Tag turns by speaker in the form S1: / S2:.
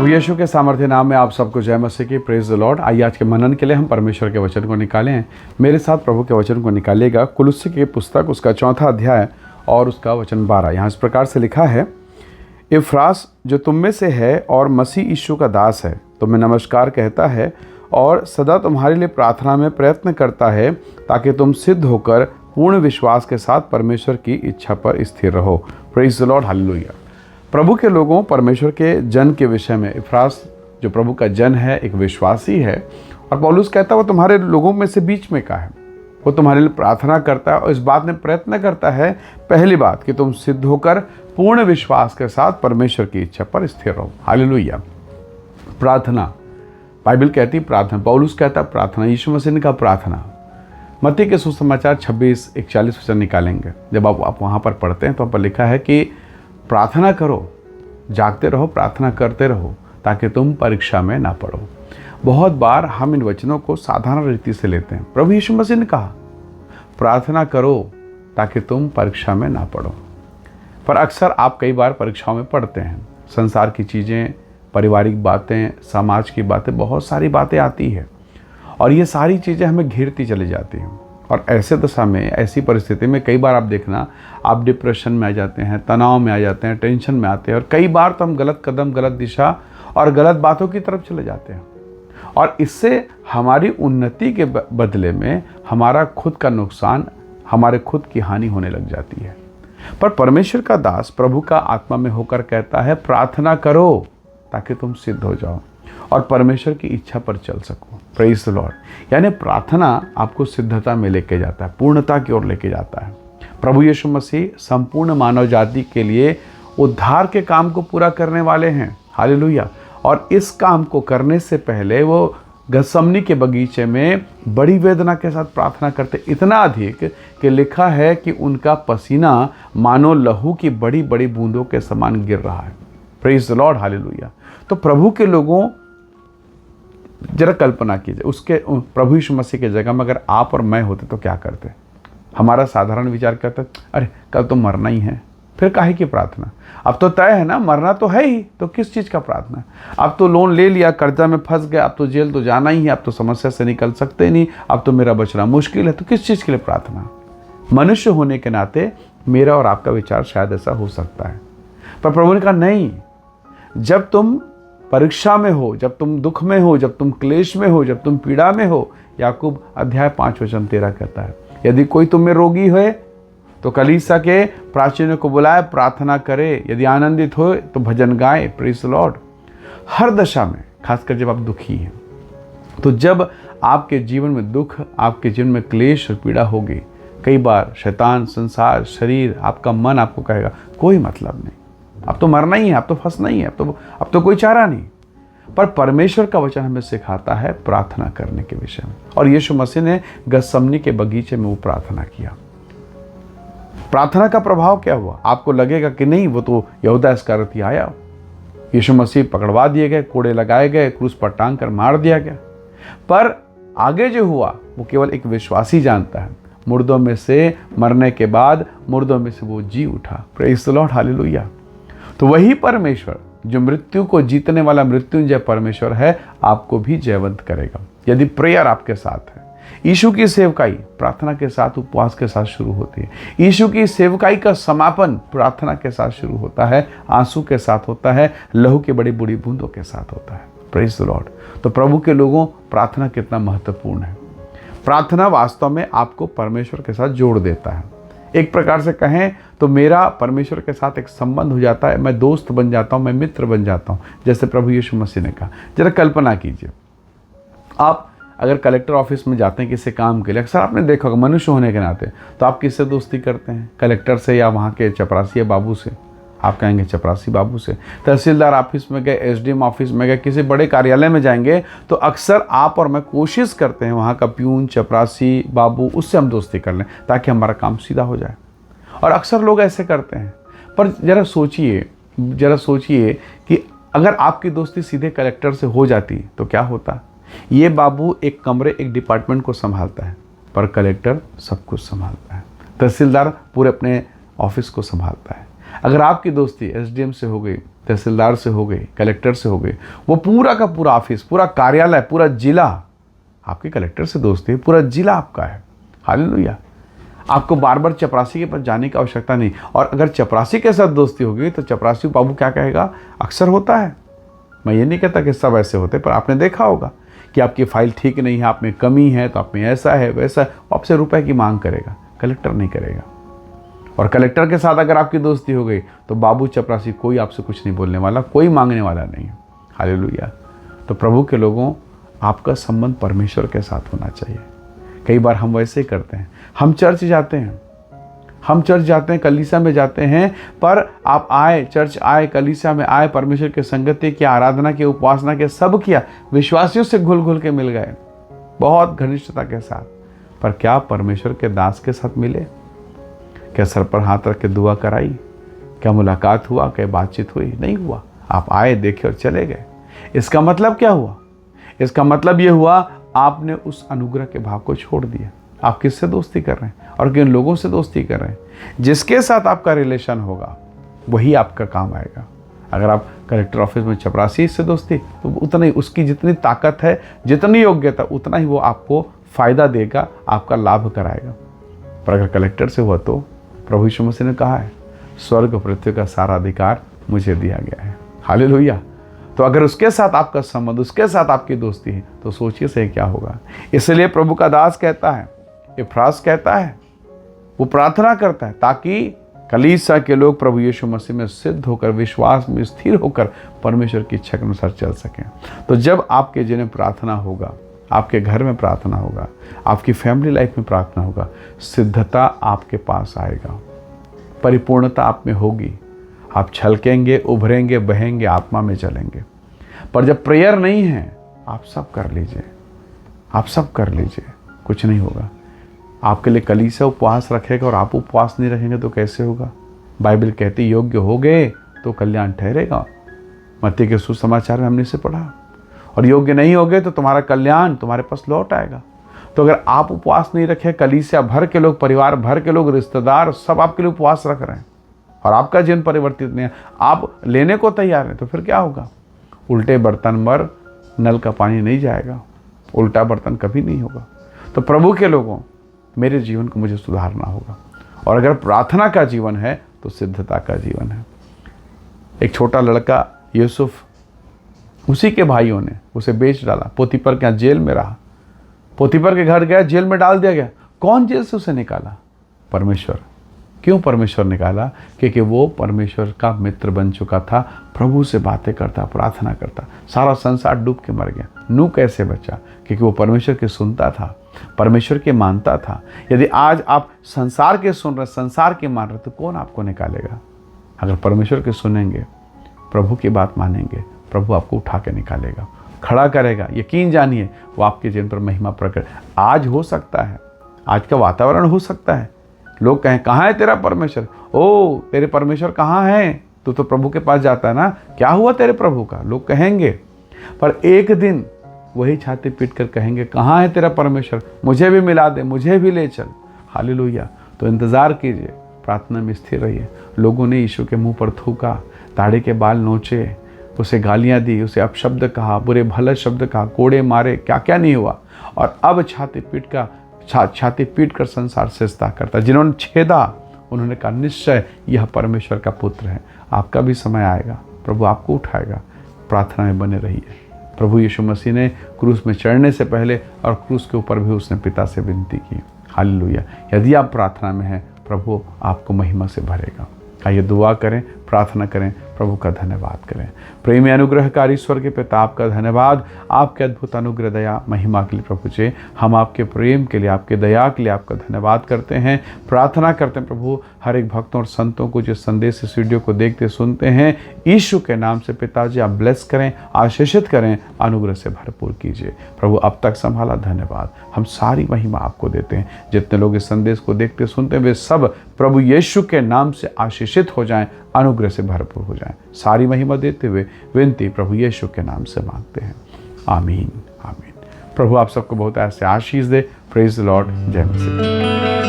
S1: प्रभु यीशु के सामर्थ्य नाम में आप सबको जय मसीह की। Praise the Lord. आइए आज के मनन के लिए हम परमेश्वर के वचन को निकालें हैं। मेरे साथ प्रभु के वचन को निकालिएगा। कुलुस्सी की पुस्तक उसका 4 अध्याय और उसका वचन 12। यहाँ इस प्रकार से लिखा है, इफ्रास जो तुम में से है और मसीह यीशु का दास है, तुम्हें नमस्कार कहता है और सदा तुम्हारे लिए प्रार्थना में प्रयत्न करता है, ताकि तुम सिद्ध होकर पूर्ण विश्वास के साथ परमेश्वर की इच्छा पर स्थिर रहो। Praise the Lord, hallelujah. प्रभु के लोगों, परमेश्वर के जन के विषय में, इफ्रास जो प्रभु का जन है, एक विश्वासी है, और पौलुस कहता है वो तुम्हारे लोगों में से बीच में का है। वो तुम्हारे लिए प्रार्थना करता है और इस बात में प्रयत्न करता है, पहली बात कि तुम सिद्ध होकर पूर्ण विश्वास के साथ परमेश्वर की इच्छा पर स्थिर रहो। हालेलुया। प्रार्थना, बाइबल कहती प्रार्थना, पौलुस कहता प्रार्थना, यीशु मसीह ने कहा प्रार्थना। मत्ती के सुसमाचार 26:41 वचन निकालेंगे। जब आप वहाँ पर पढ़ते हैं तो वहाँ पर लिखा है कि प्रार्थना करो, जागते रहो, प्रार्थना करते रहो, ताकि तुम परीक्षा में ना पड़ो। बहुत बार हम इन वचनों को साधारण रीति से लेते हैं। प्रभु यीशु मसीह ने कहा प्रार्थना करो ताकि तुम परीक्षा में ना पड़ो। पर अक्सर आप कई बार परीक्षाओं में पढ़ते हैं। संसार की चीज़ें, पारिवारिक बातें, समाज की बातें, बहुत सारी बातें आती है और ये सारी चीज़ें हमें घेरती चली जाती हैं। और ऐसे दशा में, ऐसी परिस्थिति में कई बार आप देखना, आप डिप्रेशन में आ जाते हैं, तनाव में आ जाते हैं, टेंशन में आते हैं, और कई बार तो हम गलत कदम, गलत दिशा और गलत बातों की तरफ चले जाते हैं। और इससे हमारी उन्नति के बदले में हमारा खुद का नुकसान, हमारे खुद की हानि होने लग जाती है। पर परमेश्वर का दास प्रभु का आत्मा में होकर कहता है प्रार्थना करो ताकि तुम सिद्ध हो जाओ और परमेश्वर की इच्छा पर चल सको। Praise the Lord. यानी प्रार्थना आपको सिद्धता में लेके जाता है, पूर्णता की ओर लेके जाता है। प्रभु यीशु मसीह संपूर्ण मानव जाति के लिए उद्धार के काम को पूरा करने वाले हैं। हालेलुया। और इस काम को करने से पहले वो गतसमनी के बगीचे में बड़ी वेदना के साथ प्रार्थना करते, इतना अधिक कि लिखा है कि उनका पसीना मानो लहू की बड़ी बड़ी बूंदों के समान गिर रहा है। Praise the Lord, hallelujah. तो प्रभु के लोगों, जरा कल्पना कीजिए, उसके प्रभु यीशु मसीह की जगह में अगर आप और मैं होते तो क्या करते। हमारा साधारण विचार करते, अरे कल तो मरना ही है, फिर काहे की प्रार्थना, अब तो तय है ना, मरना तो है ही, तो किस चीज़ का प्रार्थना। अब तो लोन ले लिया, कर्जा में फंस गया, अब तो जेल तो जाना ही है, अब तो समस्या से निकल सकते नहीं, अब तो मेरा बचना मुश्किल है, तो किस चीज़ के लिए प्रार्थना। मनुष्य होने के नाते मेरा और आपका विचार शायद ऐसा हो सकता है, पर प्रभु ने कहा नहीं, जब तुम परीक्षा में हो, जब तुम दुख में हो, जब तुम क्लेश में हो, जब तुम पीड़ा में हो, याकूब अध्याय 5 वचन 13 कहता है, यदि कोई तुम में रोगी है तो कलीसिया के प्राचीनों को बुलाए, प्रार्थना करे, यदि आनंदित हो तो भजन गाए। Praise the Lord. हर दशा में, खासकर जब आप दुखी हैं, तो जब आपके जीवन में दुख, आपके जीवन में क्लेश और पीड़ा होगी, कई बार शैतान, संसार, शरीर, आपका मन आपको कहेगा कोई मतलब नहीं, अब तो मरना ही है, अब तो फंसना ही है, अब तो कोई चारा नहीं। पर परमेश्वर का वचन हमें सिखाता है प्रार्थना करने के विषय में। और यीशु मसीह ने गतसमनी के बगीचे में वो प्रार्थना किया। प्रार्थना का प्रभाव क्या हुआ? आपको लगेगा कि नहीं, वो तो यहूदा इस्करियोती आया, यीशु मसीह पकड़वा दिए गए, कोड़े लगाए गए, क्रूस पर टांग कर मार दिया गया। पर आगे जो हुआ वो केवल एक विश्वासी जानता है। मुर्दों में से मरने के बाद मुर्दों में से वो जी उठा। Praise the Lord, hallelujah. तो वही परमेश्वर जो मृत्यु को जीतने वाला मृत्युंजय परमेश्वर है, आपको भी जयवंत करेगा यदि प्रेयर आपके साथ है। यीशु की सेवकाई प्रार्थना के साथ, उपवास के साथ शुरू होती है। यीशु की सेवकाई का समापन प्रार्थना के साथ शुरू होता है, आंसू के साथ होता है, लहू की बड़ी बड़ी बूंदों के साथ होता है। Praise the Lord. तो प्रभु के लोगों, प्रार्थना कितना महत्वपूर्ण है। प्रार्थना वास्तव में आपको परमेश्वर के साथ जोड़ देता है। एक प्रकार से कहें तो मेरा परमेश्वर के साथ एक संबंध हो जाता है, मैं दोस्त बन जाता हूँ, मैं मित्र बन जाता हूँ, जैसे प्रभु यीशु मसीह ने कहा। जरा कल्पना कीजिए, आप अगर कलेक्टर ऑफिस में जाते हैं किसी काम के लिए, अक्सर आपने देखा होगा, मनुष्य होने के नाते तो आप किससे दोस्ती करते हैं? कलेक्टर से या वहाँ के चपरासी बाबू से। आप कहेंगे चपरासी बाबू से। तहसीलदार ऑफिस में गए, एसडीएम ऑफिस में गए, किसी बड़े कार्यालय में जाएंगे तो अक्सर आप और मैं कोशिश करते हैं वहाँ का प्यून, चपरासी बाबू, उससे हम दोस्ती कर लें ताकि हमारा काम सीधा हो जाए। और अक्सर लोग ऐसे करते हैं। पर जरा सोचिए कि अगर आपकी दोस्ती सीधे कलेक्टर से हो जाती तो क्या होता। ये बाबू एक कमरे, एक डिपार्टमेंट को संभालता है, पर कलेक्टर सब कुछ संभालता है। तहसीलदार पूरे अपने ऑफिस को संभालता है। अगर आपकी दोस्ती एसडीएम से हो गई, तहसीलदार से हो गई, कलेक्टर से हो गई, वो पूरा का पूरा ऑफिस, पूरा कार्यालय, पूरा जिला आपके कलेक्टर से दोस्ती है, पूरा जिला आपका है। हालेलुया। आपको बार बार चपरासी के पास जाने की आवश्यकता नहीं। और अगर चपरासी के साथ दोस्ती होगी तो चपरासी बाबू क्या कहेगा, अक्सर होता है, मैं ये नहीं कहता कि सब ऐसे होते, पर आपने देखा होगा कि आपकी फाइल ठीक नहीं है, आप में कमी है, तो आप में ऐसा है वैसा है, आपसे रुपए की मांग करेगा, कलेक्टर नहीं करेगा। और कलेक्टर के साथ अगर आपकी दोस्ती हो गई तो बाबू चपरासी कोई आपसे कुछ नहीं बोलने वाला, कोई मांगने वाला नहीं। हालेलुया। तो प्रभु के लोगों, आपका संबंध परमेश्वर के साथ होना चाहिए। कई बार हम वैसे ही करते हैं, हम चर्च जाते हैं, कलीसिया में जाते हैं, पर आप आए, चर्च आए, कलीसिया में आए, परमेश्वर के संगति की, आराधना की, उपासना के, सब किया, विश्वासियों से घुल घुल के मिल गए बहुत घनिष्ठता के साथ, पर क्या परमेश्वर के दास के साथ मिले? क्या सर पर हाथ रख के दुआ कराई? क्या मुलाकात हुआ? क्या बातचीत हुई? नहीं हुआ। आप आए, देखे और चले गए। इसका मतलब क्या हुआ? इसका मतलब ये हुआ आपने उस अनुग्रह के भाव को छोड़ दिया। आप किससे दोस्ती कर रहे हैं और किन लोगों से दोस्ती कर रहे हैं? जिसके साथ आपका रिलेशन होगा वही आपका काम आएगा। अगर आप कलेक्टर ऑफिस में चपरासी से दोस्ती, तो उतना ही उसकी जितनी ताकत है, जितनी योग्यता, उतना ही वो आपको फायदा देगा, आपका लाभ कराएगा। पर अगर कलेक्टर से हुआ तो प्रभु यीशु मसीह ने कहा है, स्वर्ग और पृथ्वी का सारा अधिकार मुझे दिया गया है। हालेलुया। तो अगर उसके साथ आपका संबंध, उसके साथ आपकी दोस्ती है, तो सोचिए से क्या होगा। इसलिए प्रभु का दास कहता है, इफ्रास कहता है, वो प्रार्थना करता है ताकि कलीसिया के लोग प्रभु यीशु मसीह में सिद्ध होकर, विश्वास में स्थिर होकर परमेश्वर की इच्छा के अनुसार चल सकें। तो जब आपके जीवन में प्रार्थना होगा, आपके घर में प्रार्थना होगा, आपकी फैमिली लाइफ में प्रार्थना होगा, सिद्धता आपके पास आएगा, परिपूर्णता आप में होगी, आप छलकेंगे, उभरेंगे, बहेंगे, आत्मा में चलेंगे। पर जब प्रेयर नहीं है, आप सब कर लीजिए, आप सब कर लीजिए, कुछ नहीं होगा। आपके लिए कलीसिया उपवास रखेगा और आप उपवास नहीं रखेंगे तो कैसे होगा? बाइबल कहती योग्य हो गए तो कल्याण ठहरेगा। मत्ती के सुसमाचार में हमने इसे पढ़ा। और योग्य नहीं हो गए तो तुम्हारा कल्याण तुम्हारे पास लौट आएगा। तो अगर आप उपवास नहीं रखे, कलीसिया भर के लोग, परिवार भर के लोग, रिश्तेदार सब आपके लिए उपवास रख रहे हैं और आपका जीवन परिवर्तित नहीं है, आप लेने को तैयार हैं, तो फिर क्या होगा? उल्टे बर्तन पर नल का पानी नहीं जाएगा, उल्टा बर्तन कभी नहीं होगा। तो प्रभु के लोगों, मेरे जीवन को मुझे सुधारना होगा। और अगर प्रार्थना का जीवन है तो सिद्धता का जीवन है। एक छोटा लड़का यूसुफ, उसी के भाइयों ने उसे बेच डाला, पोतीपर के यहाँ जेल में रहा, पोतीपर के घर गया, जेल में डाल दिया गया। कौन जेल से उसे निकाला? परमेश्वर। क्यों परमेश्वर निकाला? क्योंकि वो परमेश्वर का मित्र बन चुका था, प्रभु से बातें करता, प्रार्थना करता। सारा संसार डूब के मर गया, नूह कैसे बचा? क्योंकि वो परमेश्वर के सुनता था, परमेश्वर के मानता था। यदि आज आप संसार के सुन रहे, संसार के मान रहे, तो कौन आपको निकालेगा? अगर परमेश्वर के सुनेंगे, प्रभु की बात मानेंगे, प्रभु आपको उठा के निकालेगा, खड़ा करेगा। यकीन जानिए, वो आपके जीवन पर महिमा प्रकट आज हो सकता है। आज का वातावरण हो सकता है, लोग कहें कहाँ है तेरा परमेश्वर? ओ, तेरे परमेश्वर कहाँ है? तू तो प्रभु के पास जाता है ना, क्या हुआ तेरे प्रभु का? लोग कहेंगे। पर एक दिन वही छाती पीट कर कहेंगे, कहाँ है तेरा परमेश्वर? मुझे भी मिला दे, मुझे भी ले चल। हालेलुया। तो इंतज़ार कीजिए, प्रार्थना में स्थिर रहिए। लोगों ने यीशु के मुंह पर थूका, दाढ़ी के बाल नोचे, उसे गालियाँ दी, उसे अपशब्द कहा, बुरे भले शब्द कहा, कोड़े मारे, क्या क्या नहीं हुआ। और अब छाती पीट कर संसार से सिजदा करता। जिन्होंने छेदा, उन्होंने कहा निश्चय यह परमेश्वर का पुत्र है। आपका भी समय आएगा, प्रभु आपको उठाएगा। प्रार्थना में बने रहिए। प्रभु यीशु मसीह ने क्रूस में चढ़ने से पहले और क्रूस के ऊपर भी उसने पिता से विनती की। हालेलुया। यदि आप प्रार्थना में हैं, प्रभु आपको महिमा से भरेगा। आइए दुआ करें, प्रार्थना करें, प्रभु का धन्यवाद करें। प्रेमी अनुग्रहकारी ईश्वर के पिता, आपका धन्यवाद, आपके अद्भुत अनुग्रह, दया, महिमा के लिए प्रभु जी। हम आपके प्रेम के लिए, आपके दया के लिए आपका धन्यवाद करते हैं। प्रार्थना करते हैं प्रभु, हर एक भक्तों और संतों को जो संदेश इस वीडियो को देखते सुनते हैं, यीशु के नाम से पिताजी आप ब्लेस करें, आशीषित करें, अनुग्रह से भरपूर कीजिए। प्रभु अब तक संभाला, धन्यवाद। हम सारी महिमा आपको देते हैं। जितने लोग इस संदेश को देखते सुनते हैं, वे सब प्रभु यीशु के नाम से आशीषित हो जाएं, अनुग्रह से भरपूर हो जाएं। सारी महिमा देते हुए विनती प्रभु यीशु के नाम से मांगते हैं, आमीन, आमीन। प्रभु आप सबको बहुत ऐसे आशीष दे। Praise the Lord. जय मसीह।